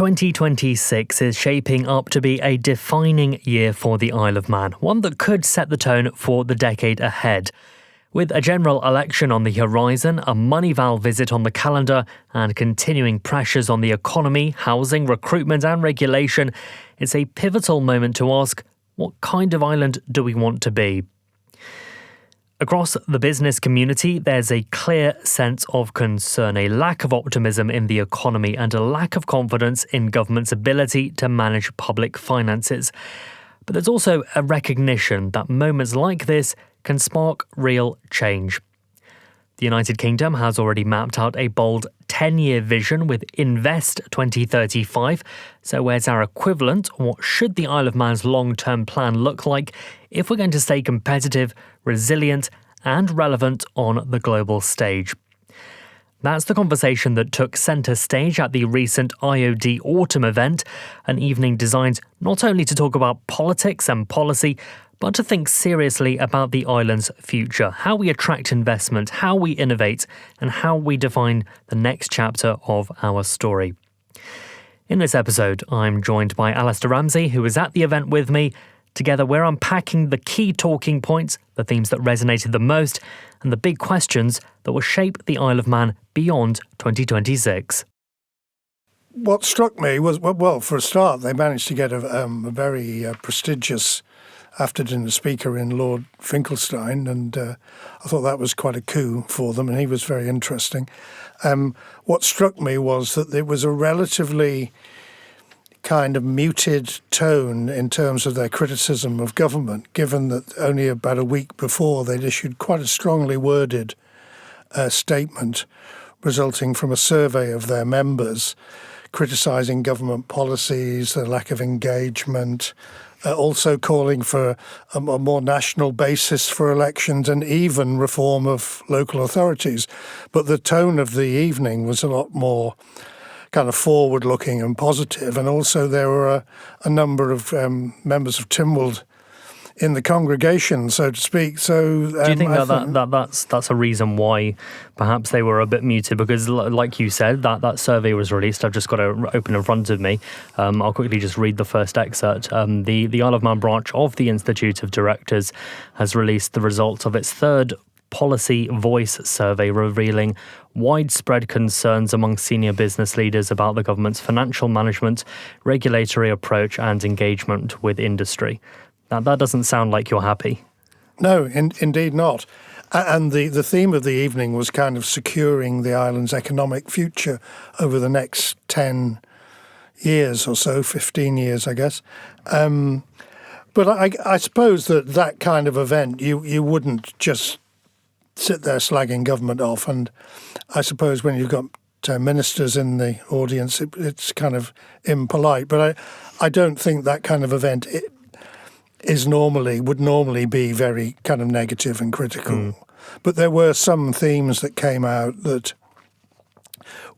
2026 is shaping up to be a defining year for the Isle of Man, one that could set the tone for the decade ahead. With a general election on the horizon, a MONEYVAL visit on the calendar, and continuing pressures on the economy, housing, recruitment and regulation, it's a pivotal moment to ask, what kind of island do we want to be? Across the business community, there's a clear sense of concern, a lack of optimism in the economy and a lack of confidence in government's ability to manage public finances. But there's also a recognition that moments like this can spark real change. The United Kingdom has already mapped out a bold 10-year vision with Invest 2035. So where's our equivalent? What should the Isle of Man's long-term plan look like if we're going to stay competitive, resilient and relevant on the global stage? That's the conversation that took centre stage at the recent IoD Autumn event, an evening designed not only to talk about politics and policy, but to think seriously about the island's future, how we attract investment, how we innovate, and how we define the next chapter of our story. In this episode, I'm joined by Alistair Ramsay, who was at the event with me. Together, we're unpacking the key talking points, the themes that resonated the most, and the big questions that will shape the Isle of Man beyond 2026. What struck me was, well, for a start, they managed to get a very prestigious after-dinner speaker in Lord Finkelstein, and I thought that was quite a coup for them, and he was very interesting. What struck me was that it was a relatively kind of muted tone in terms of their criticism of government, given that only about a week before they'd issued quite a strongly worded statement resulting from a survey of their members, criticising government policies, the lack of engagement, also calling for a more national basis for elections and even reform of local authorities. But the tone of the evening was a lot more kind of forward-looking and positive. And also there were a number of members of Tynwald in the congregation, so to speak. So do you think that's a reason why perhaps they were a bit muted? Because like you said, that survey was released. I've just got it open in front of me. I'll quickly just read the first excerpt. The Isle of Man branch of the Institute of Directors has released the results of its third Policy Voice survey, revealing widespread concerns among senior business leaders about the government's financial management, regulatory approach and engagement with industry. Now, that doesn't sound like you're happy. No, indeed not. And the theme of the evening was kind of securing the island's economic future over the next 10 years or so, 15 years, I guess. But I suppose that kind of event, you wouldn't just sit there slagging government off. And I suppose when you've got ministers in the audience, it's kind of impolite. But I don't think that kind of event would normally be very kind of negative and critical. But there were some themes that came out that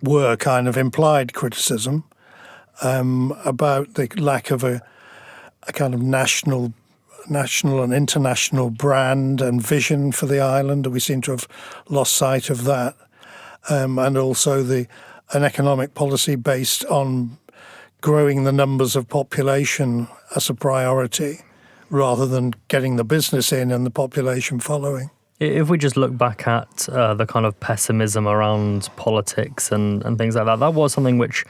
were kind of implied criticism about the lack of a kind of national and international brand and vision for the island. We seem to have lost sight of that. And also an economic policy based on growing the numbers of population as a priority, rather than getting the business in and the population following. If we just look back at the kind of pessimism around politics and things like that, that was something which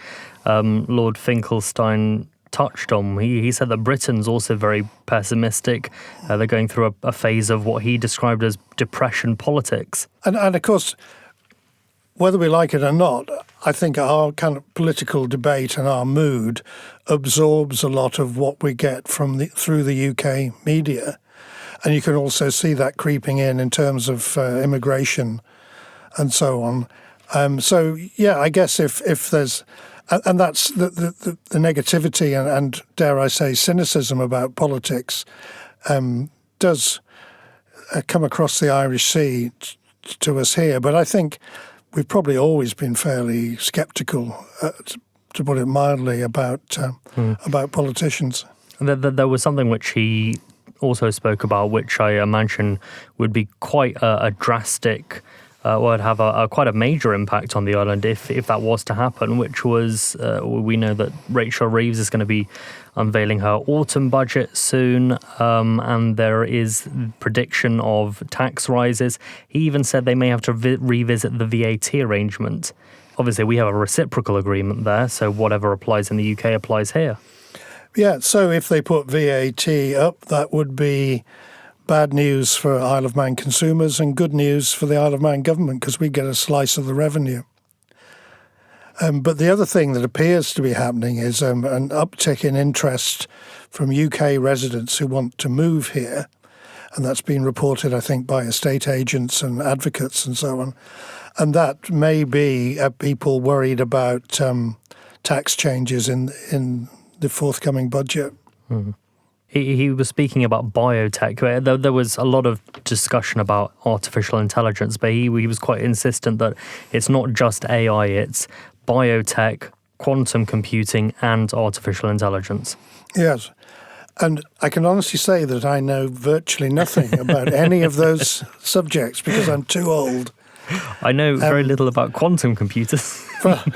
Lord Finkelstein touched on. He said that Britain's also very pessimistic. They're going through a phase of what he described as depression politics. And of course, whether we like it or not, I think our kind of political debate and our mood absorbs a lot of what we get through the UK media. And you can also see that creeping in terms of immigration and so on. So, yeah, I guess if there's... And that's the negativity and, dare I say, cynicism about politics does come across the Irish Sea to us here. But I think we've probably always been fairly sceptical, to put it mildly, about politicians. There was something which he also spoke about, which I imagine would be quite a drastic would have quite a major impact on the island if that was to happen, which was, we know that Rachel Reeves is going to be unveiling her autumn budget soon, and there is prediction of tax rises. He even said they may have to revisit the VAT arrangement. Obviously, we have a reciprocal agreement there, so whatever applies in the UK applies here. Yeah, so if they put VAT up, that would be bad news for Isle of Man consumers and good news for the Isle of Man government because we get a slice of the revenue. But the other thing that appears to be happening is an uptick in interest from UK residents who want to move here. And that's been reported, I think, by estate agents and advocates and so on. And that may be people worried about tax changes in the forthcoming budget. Mm. He was speaking about biotech. There was a lot of discussion about artificial intelligence, but he was quite insistent that it's not just AI, it's biotech, quantum computing, and artificial intelligence. Yes. And I can honestly say that I know virtually nothing about any of those subjects because I'm too old. I know very little about quantum computers. But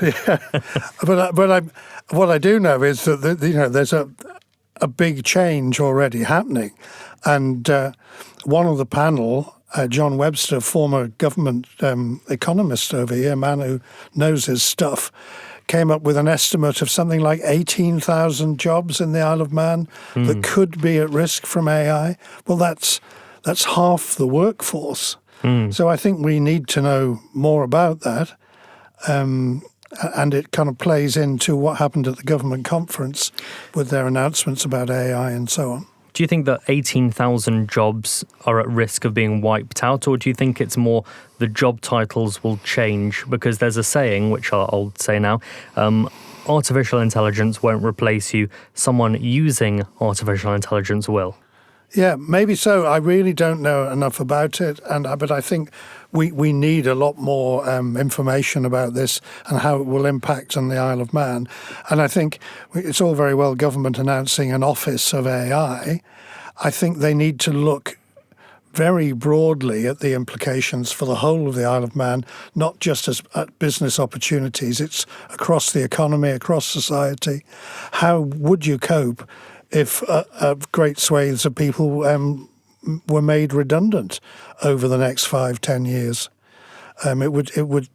what I do know is that there's a big change already happening. And one of the panel, John Webster, former government economist over here, a man who knows his stuff, came up with an estimate of something like 18,000 jobs in the Isle of Man that could be at risk from AI. Well, that's half the workforce. So I think we need to know more about that. And it kind of plays into what happened at the government conference with their announcements about AI and so on. Do you think that 18,000 jobs are at risk of being wiped out, or do you think it's more the job titles will change? Because there's a saying, which I'll say now, artificial intelligence won't replace you, someone using artificial intelligence will. Yeah, maybe so. I really don't know enough about it, but I think we need a lot more information about this and how it will impact on the Isle of Man. And I think it's all very well government announcing an office of AI. I think they need to look very broadly at the implications for the whole of the Isle of Man, not just as at business opportunities. It's across the economy, across society. How would you cope if great swathes of people were made redundant over the next 5-10 years? It would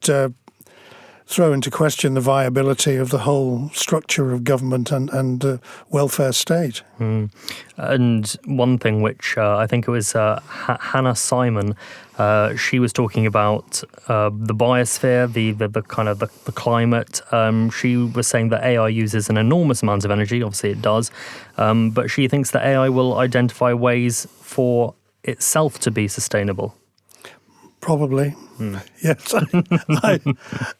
throw into question the viability of the whole structure of government and welfare state. And one thing which I think it was Hannah Simon, she was talking about the biosphere, the kind of the climate. She was saying that AI uses an enormous amount of energy. Obviously, it does, but she thinks that AI will identify ways for itself to be sustainable. Probably, yes.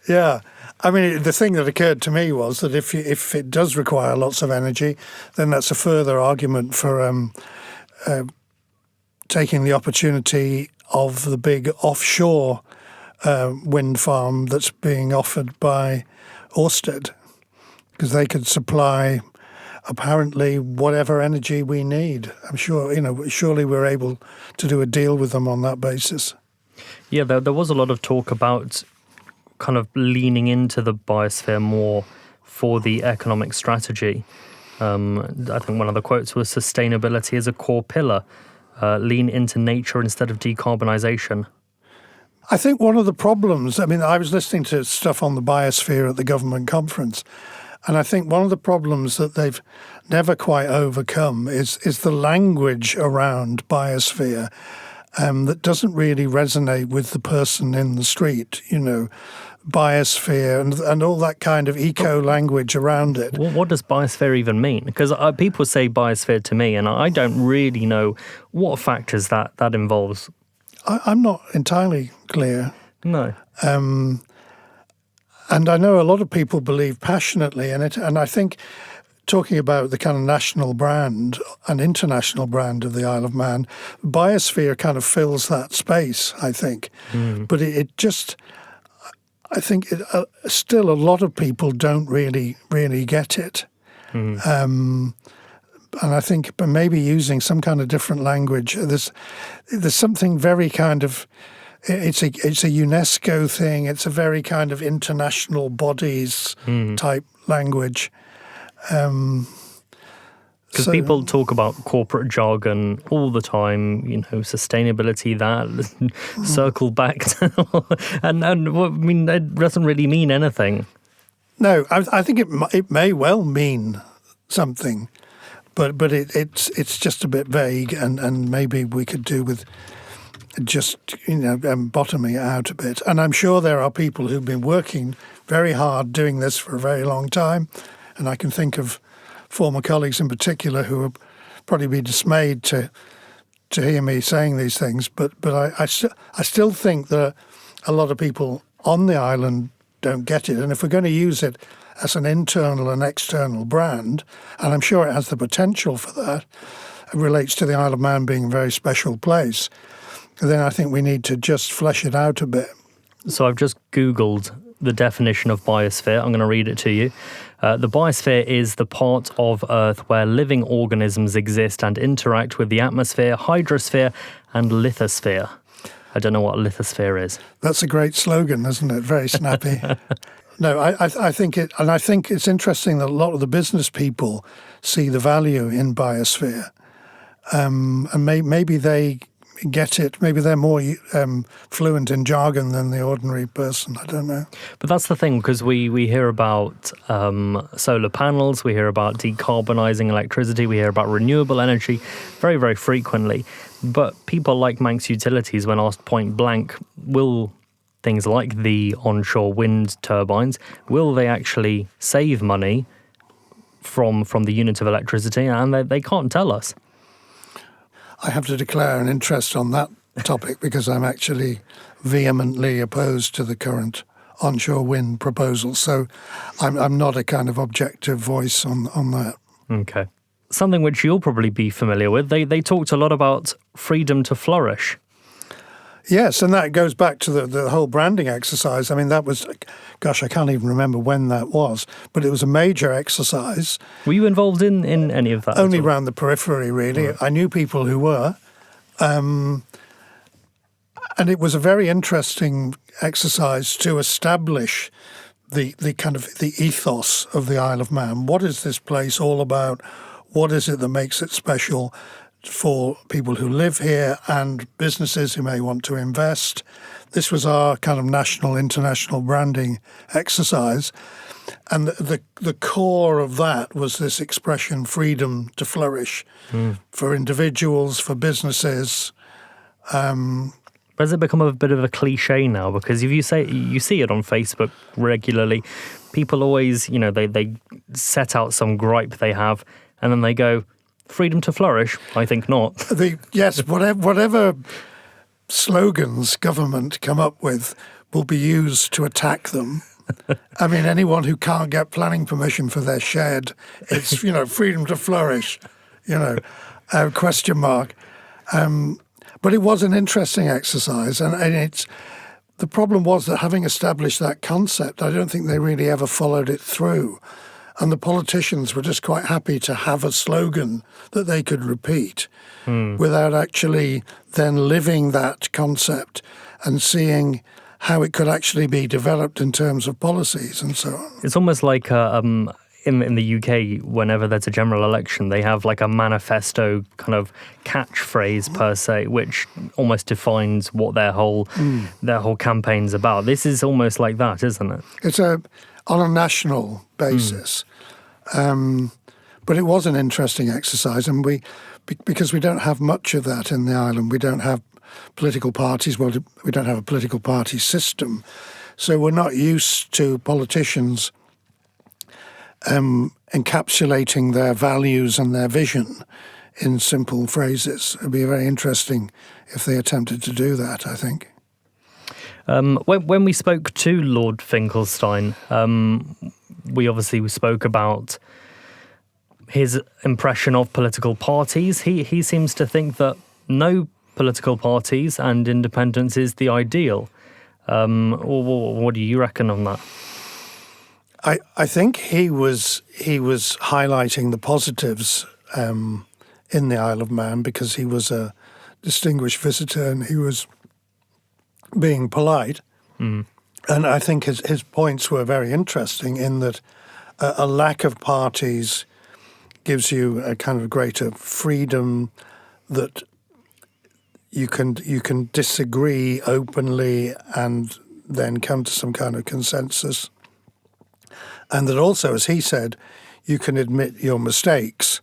Yeah. I mean, the thing that occurred to me was that if it does require lots of energy, then that's a further argument for taking the opportunity of the big offshore wind farm that's being offered by Ørsted, because they could supply apparently whatever energy we need. I'm sure, surely we're able to do a deal with them on that basis. Yeah, there was a lot of talk about kind of leaning into the biosphere more for the economic strategy. I think one of the quotes was sustainability is a core pillar. Lean into nature instead of decarbonisation. I think one of the problems, I was listening to stuff on the biosphere at the government conference, and I think one of the problems that they've never quite overcome is the language around biosphere. That doesn't really resonate with the person in the street, biosphere and all that kind of eco-language around it. What does biosphere even mean? Because people say biosphere to me, and I don't really know what factors that involves. I'm not entirely clear. No. And I know a lot of people believe passionately in it, and I think talking about the kind of national brand and international brand of the Isle of Man, biosphere kind of fills that space, I think. But it just, I think still a lot of people don't really get it. And I think maybe using some kind of different language, there's something very kind of it's a UNESCO thing. It's a very kind of international bodies type language. Because people talk about corporate jargon all the time, sustainability, that, circle back to, and I mean, it doesn't really mean anything. No, I think it may well mean something, but it's just a bit vague, and maybe we could do with just bottoming it out a bit. And I'm sure there are people who've been working very hard doing this for a very long time, and I can think of former colleagues in particular who would probably be dismayed to hear me saying these things. But I still think that a lot of people on the island don't get it. And if we're going to use it as an internal and external brand, and I'm sure it has the potential for that, it relates to the Isle of Man being a very special place, then I think we need to just flesh it out a bit. So I've just Googled the definition of biosphere. I'm going to read it to you. The biosphere is the part of Earth where living organisms exist and interact with the atmosphere, hydrosphere, and lithosphere. I don't know what a lithosphere is. That's a great slogan, isn't it? Very snappy. No, I think it, and I think it's interesting that a lot of the business people see the value in biosphere, and maybe they get it. Maybe they're more fluent in jargon than the ordinary person. I don't know. But that's the thing, because we hear about solar panels, we hear about decarbonising electricity, we hear about renewable energy very, very frequently. But people like Manx Utilities, when asked point blank, will things like the onshore wind turbines, will they actually save money from the unit of electricity? And they can't tell us. I have to declare an interest on that topic because I'm actually vehemently opposed to the current onshore wind proposal. So I'm not a kind of objective voice on that. Okay. Something which you'll probably be familiar with, they talked a lot about freedom to flourish. Yes, and that goes back to the whole branding exercise. I mean, that was, gosh, I can't even remember when that was, but it was a major exercise. Were you involved in any of that? Only around the periphery, really. Right. I knew people who were. And it was a very interesting exercise to establish the kind of the ethos of the Isle of Man. What is this place all about? What is it that makes it special for people who live here and businesses who may want to invest? This was our kind of national, international branding exercise. And the core of that was this expression, freedom to flourish, for individuals, for businesses. Has it become a bit of a cliche now? Because if you see it on Facebook regularly, people always, they set out some gripe they have, and then they go, freedom to flourish? I think not. Yes, whatever slogans government come up with will be used to attack them. I mean, anyone who can't get planning permission for their shed, it's, freedom to flourish, question mark. But it was an interesting exercise, and the problem was that having established that concept, I don't think they really ever followed it through. And the politicians were just quite happy to have a slogan that they could repeat without actually then living that concept and seeing how it could actually be developed in terms of policies and so on. It's almost like in the UK, whenever there's a general election, they have like a manifesto kind of catchphrase per se, which almost defines what their whole campaign's about. This is almost like that, isn't it? It's on a national basis. But it was an interesting exercise, and because we don't have much of that in the island, we don't have political parties, we don't have a political party system, so we're not used to politicians encapsulating their values and their vision in simple phrases. It'd be very interesting if they attempted to do that, I think. When we spoke to Lord Finkelstein, we spoke about his impression of political parties. He seems to think that no political parties and independence is the ideal. What do you reckon on that? I think he was highlighting the positives in the Isle of Man because he was a distinguished visitor and he was being polite. And I think his points were very interesting in that a lack of parties gives you a kind of greater freedom, that you can disagree openly and then come to some kind of consensus. And that also, as he said, you can admit your mistakes.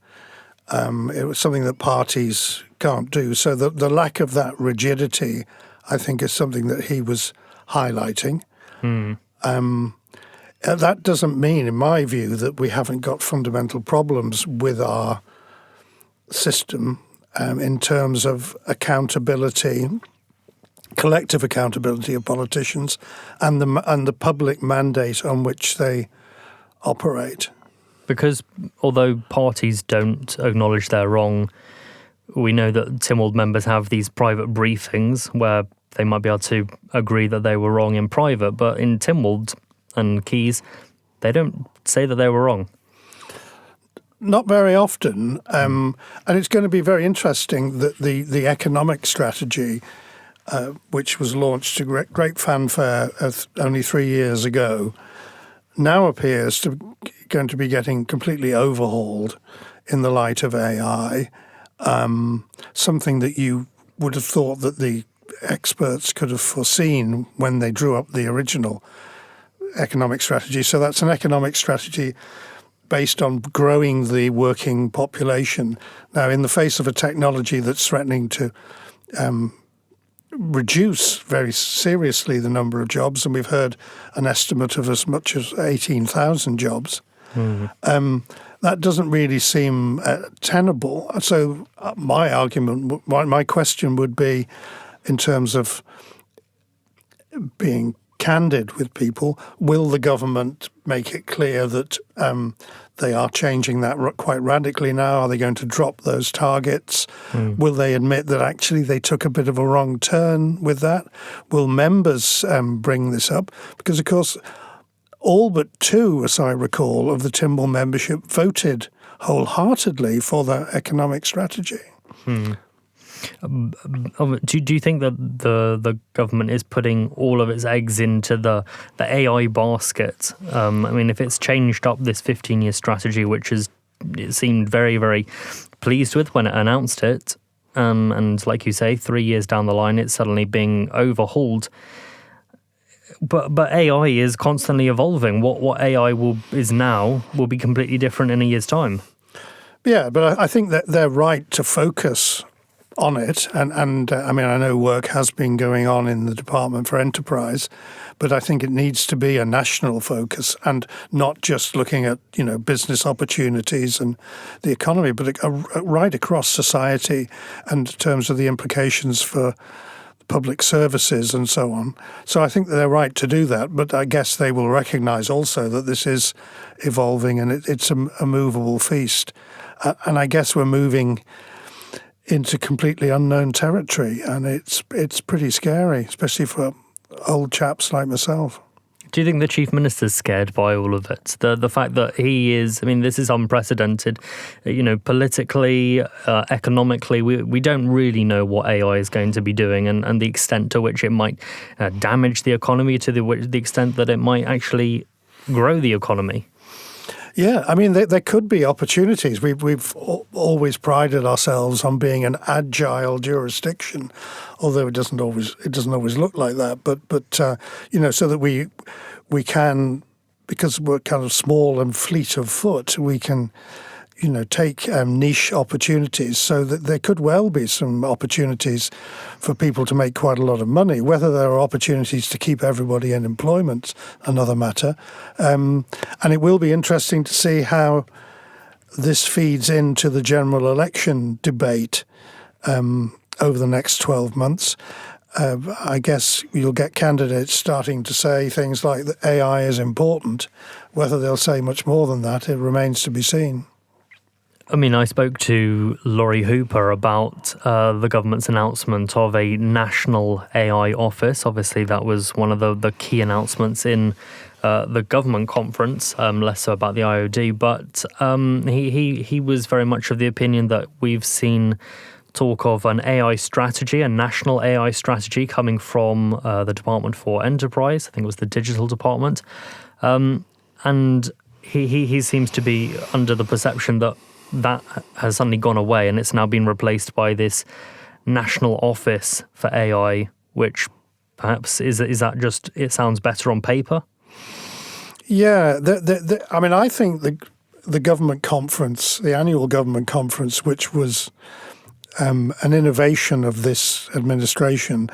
It was something that parties can't do. So the lack of that rigidity, I think, is something that he was highlighting. That doesn't mean, in my view, that we haven't got fundamental problems with our system in terms of accountability, collective accountability of politicians, and the public mandate on which they operate. Because although parties don't acknowledge they're wrong, we know that Tynwald members have these private briefings where they might be able to agree that they were wrong in private, but in Tynwald and Keys, they don't say that they were wrong. Not very often, and it's going to be very interesting that the economic strategy, which was launched to great fanfare only 3 years ago, now appears going to be getting completely overhauled in the light of AI, something that you would have thought that the experts could have foreseen when they drew up the original economic strategy. So that's an economic strategy based on growing the working population. Now, in the face of a technology that's threatening to reduce very seriously the number of jobs, and we've heard an estimate of as much as 18,000 jobs, that doesn't really seem tenable. So my argument, my question would be, in terms of being candid with people, will the government make it clear that they are changing that quite radically now? Are they going to drop those targets? Will they admit that actually they took a bit of a wrong turn with that? Will members bring this up? Because, of course, all but 2, as I recall, of the Tynwald membership voted wholeheartedly for that economic strategy. Do you think that the government is putting all of its eggs into the AI basket? I mean, if it's changed up this 15-year strategy, which it seemed very, very pleased with when it announced it, and like you say, 3 years down the line, it's suddenly being overhauled. But AI is constantly evolving. What AI is now will be completely different in a year's time. Yeah, but I think that they're right to focus on it. And I mean, I know work has been going on in the Department for Enterprise, but I think it needs to be a national focus and not just looking at, business opportunities and the economy, but right across society and in terms of the implications for public services and so on. So I think that they're right to do that, but I guess they will recognise also that this is evolving and it's a movable feast. And I guess we're moving into completely unknown territory, and it's pretty scary, especially for old chaps like myself. Do you think the Chief Minister's scared by all of it? The fact that he is, I mean, this is unprecedented, politically, economically, we don't really know what AI is going to be doing and the extent to which it might damage the economy, to the extent that it might actually grow the economy. Yeah, I mean, there could be opportunities. We've always prided ourselves on being an agile jurisdiction, although it doesn't always look like that. But so that we can, because we're kind of small and fleet of foot, we can, take niche opportunities. So that there could well be some opportunities for people to make quite a lot of money. Whether there are opportunities to keep everybody in employment, another matter. And it will be interesting to see how this feeds into the general election debate over the next 12 months. I guess you'll get candidates starting to say things like that AI is important. Whether they'll say much more than that, it remains to be seen. I mean, I spoke to Laurie Hooper about the government's announcement of a national AI office. Obviously, that was one of the key announcements in the government conference, less so about the IoD. But he was very much of the opinion that we've seen talk of an AI strategy, a national AI strategy coming from the Department for Enterprise. I think it was the Digital Department. And he seems to be under the perception that has suddenly gone away and it's now been replaced by this National Office for AI, which perhaps is that just, it sounds better on paper? Yeah, I mean, I think the government conference, the annual government conference, which was an innovation of this administration,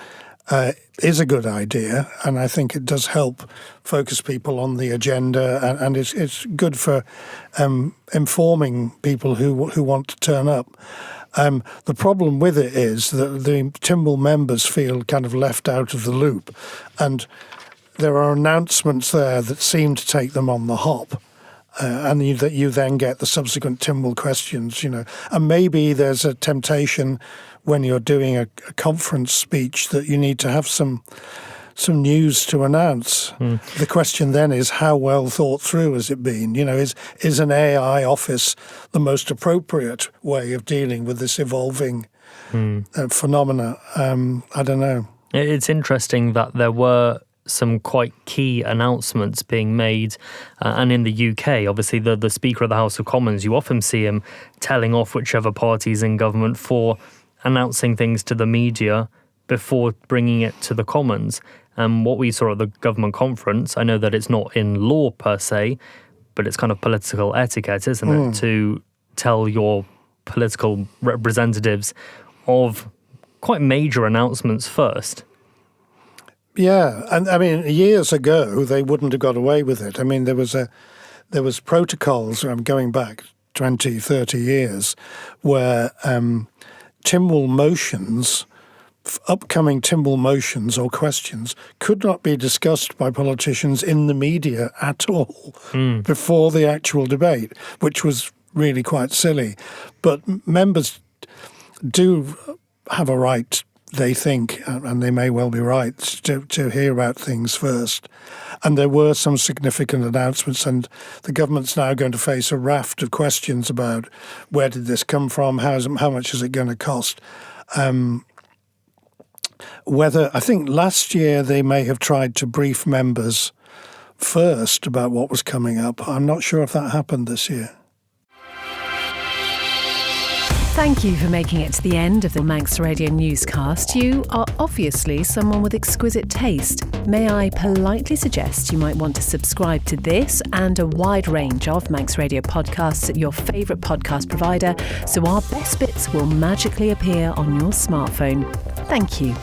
is a good idea, and I think it does help focus people on the agenda, and it's good for informing people who want to turn up. The problem with it is that the Tynwald members feel kind of left out of the loop, and there are announcements there that seem to take them on the hop. And that you then get the subsequent Tynwald questions, and maybe there's a temptation when you're doing a conference speech that you need to have some news to announce. The question then is, how well thought through has it been? Is an AI office the most appropriate way of dealing with this evolving phenomena? I don't know. It's interesting that there were some quite key announcements being made, and in the UK, obviously the Speaker of the House of Commons, you often see him telling off whichever party's in government for announcing things to the media before bringing it to the Commons. And what we saw at the government conference, I know that it's not in law per se, but it's kind of political etiquette, isn't it, to tell your political representatives of quite major announcements first. Yeah, and I mean, years ago they wouldn't have got away with it. I mean, there was protocols going back 20, 30 years where Tynwald motions, upcoming Tynwald motions or questions, could not be discussed by politicians in the media at all before the actual debate, which was really quite silly. But members do have a right, they think, and they may well be right, to hear about things first. And there were some significant announcements, and the government's now going to face a raft of questions about where did this come from, how much is it going to cost. I think last year they may have tried to brief members first about what was coming up. I'm not sure if that happened this year. Thank you for making it to the end of the Manx Radio newscast. You are obviously someone with exquisite taste. May I politely suggest you might want to subscribe to this and a wide range of Manx Radio podcasts at your favourite podcast provider, so our best bits will magically appear on your smartphone. Thank you.